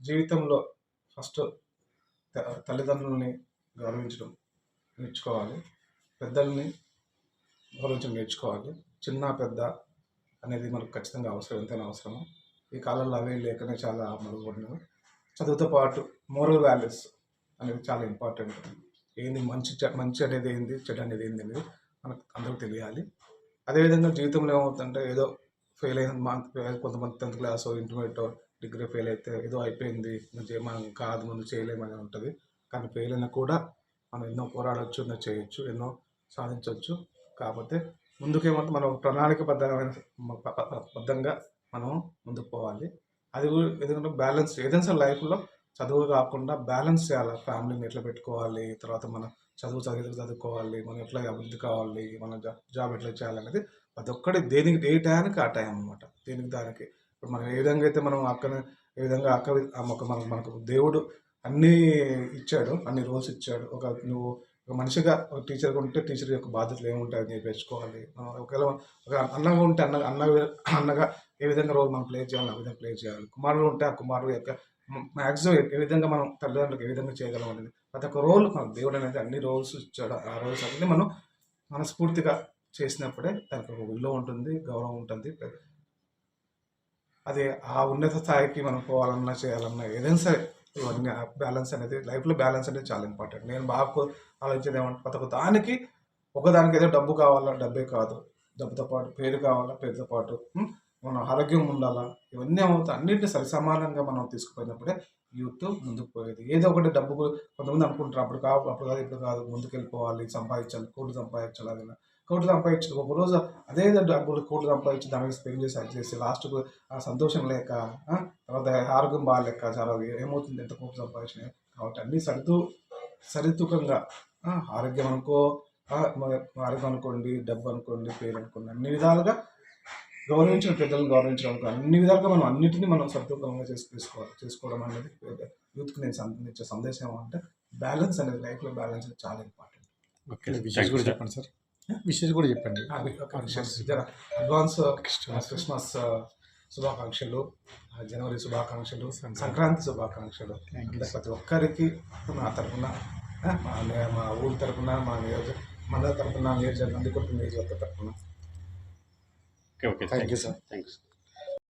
జీవితంలో ఫస్ట్ తల్లిదండ్రులని గౌరవించడం నేర్చుకోవాలి. పెద్దల్ని గౌరవించడం నేర్చుకోవాలి. చిన్న పెద్ద అనేది మనకు ఖచ్చితంగా అవసరం, ఎంతైనా అవసరము. ఈ కాలంలో అవి లేకనే చాలా మరుగుపడినవి. చదువుతో పాటు మోరల్ వాల్యూస్ అనేది చాలా ఇంపార్టెంట్. ఏంది మంచి అనేది ఏంది, చెడు అనేది ఏంది అనేది మనకు అందరికీ తెలియాలి. అదేవిధంగా జీవితంలో ఏమవుతుందంటే ఏదో ఫెయిల్ అయిన కొంతమంది 10th class intermediate degree fail అయితే ఏదో అయిపోయింది, మనం కాదు ముందు చేయలేమని ఉంటుంది. కానీ ఫెయిల్ అయినా కూడా మనం ఎన్నో పోరాడవచ్చు, ఎన్నో చేయొచ్చు, ఎన్నో సాధించవచ్చు. కాకపోతే ముందుకేమంటే మనం బద్ధంగా మనం ముందుకు పోవాలి. అది ఎందుకంటే బ్యాలెన్స్ ఏదైనా సరే లైఫ్లో చదువు కాకుండా బ్యాలెన్స్ చేయాలి. ఫ్యామిలీని ఎట్లా పెట్టుకోవాలి, తర్వాత మన చదువుకోవాలి, మనం ఎట్లా అభివృద్ధి కావాలి, మన జాబ్ ఎట్లా చేయాలనేది ప్రతి ఒక్కటి దేనికి ఏ టయానికి ఆ టైం అనమాట. దేనికి దానికి ఇప్పుడు మనం ఏ విధంగా అయితే మనం ఏ విధంగా మనకు దేవుడు అన్నీ ఇచ్చాడు, అన్ని రోల్స్ ఇచ్చాడు. నువ్వు ఒక మనిషిగా ఒక టీచర్గా ఉంటే టీచర్ యొక్క బాధ్యతలు ఏముంటాయని నేర్పించుకోవాలి. ఒకవేళ ఒక అన్నగా ఉంటే అన్నగా ఏ విధంగా రోల్ మనం ప్లే చేయాలి, ఆ విధంగా ప్లే చేయాలి. కుమారుడు ఉంటే ఆ కుమారుడు యొక్క మ్యాక్సిమం ఏ విధంగా మనం తల్లిదండ్రులకు ఏ విధంగా చేయగలం అనేది ప్రతి ఒక్క రోల్ మన దేవుడు అనేది అన్ని రోల్స్ ఇచ్చాడు. ఆ రోల్స్ అన్ని మనం మనస్ఫూర్తిగా చేసినప్పుడే దానికి ఒక విలువ ఉంటుంది, గౌరవం ఉంటుంది. అది ఆ ఉన్నత స్థాయికి మనం పోవాలన్నా చేయాలన్నా ఏదైనా సరే ఇవన్నీ బ్యాలెన్స్ అనేది లైఫ్లో బ్యాలెన్స్ అనేది చాలా ఇంపార్టెంట్. నేను బాగా ఆలోచించేది ఏమంటే ప్రతి ఒక్క దానికి ఒకదానికి ఏదో డబ్బు కావాలా, డబ్బే కాదు, డబ్బుతో పాటు పేరు కావాలా, పేరుతో పాటు మన ఆరోగ్యం ఉండాలా, ఇవన్నీ అవుతాయి. అన్నింటినీ సరిసమానంగా మనం తీసుకుపోయినప్పుడే యూత్ ముందుకు పోయేది. ఏదో ఒకటి డబ్బు కొంతమంది అనుకుంటారు అప్పుడు కాదు ఇప్పుడు కాదు, ముందుకు వెళ్ళిపోవాలి, సంపాదించాలి, కోట్లు సంపాదించాలి. అది కోట్లు సంపాదించాలి ఒకరోజు అదే డబ్బులు కోట్లు సంపాదించి దానికి స్పెండ్ చేసి అది చేసి లాస్ట్కు ఆ సంతోషం లేక తర్వాత ఆరోగ్యం బాగాలేక చాలా ఏమవుతుంది, ఎంత కోట్లు సంపాదించినాయి. కాబట్టి అన్నీ సరితూకంగా ఆరోగ్యం ఆరోగ్యం అనుకోండి, డబ్బు అనుకోండి, పేరు అనుకోండి, అన్ని విధాలుగా గౌరవించిన పెద్దలను గౌరవించడం అన్ని విధాలుగా మనం అన్నింటినీ మనం సరితూకంగా చేసుకోవడం అనేది యూత్కి నేను ఇచ్చే సందేశం అంటే బ్యాలెన్స్ అనేది లైఫ్లో బ్యాలెన్స్ అనేది చాలా ఇంపార్టెంట్. ఓకే, విషయం కూడా చెప్పండి సార్. విషయం కూడా చెప్పండి. అడ్వాన్స్ క్రిస్మస్ శుభాకాంక్షలు, జనవరి శుభాకాంక్షలు, సంక్రాంతి శుభాకాంక్షలు. ప్రతి ఒక్కరికి నా తరఫున, మా ఊరి తరఫున, మన తరఫున, నియోజకవర్గం నందికొట్టు నియోజకవర్గ తరఫున. Okay, thank you sir. Thanks.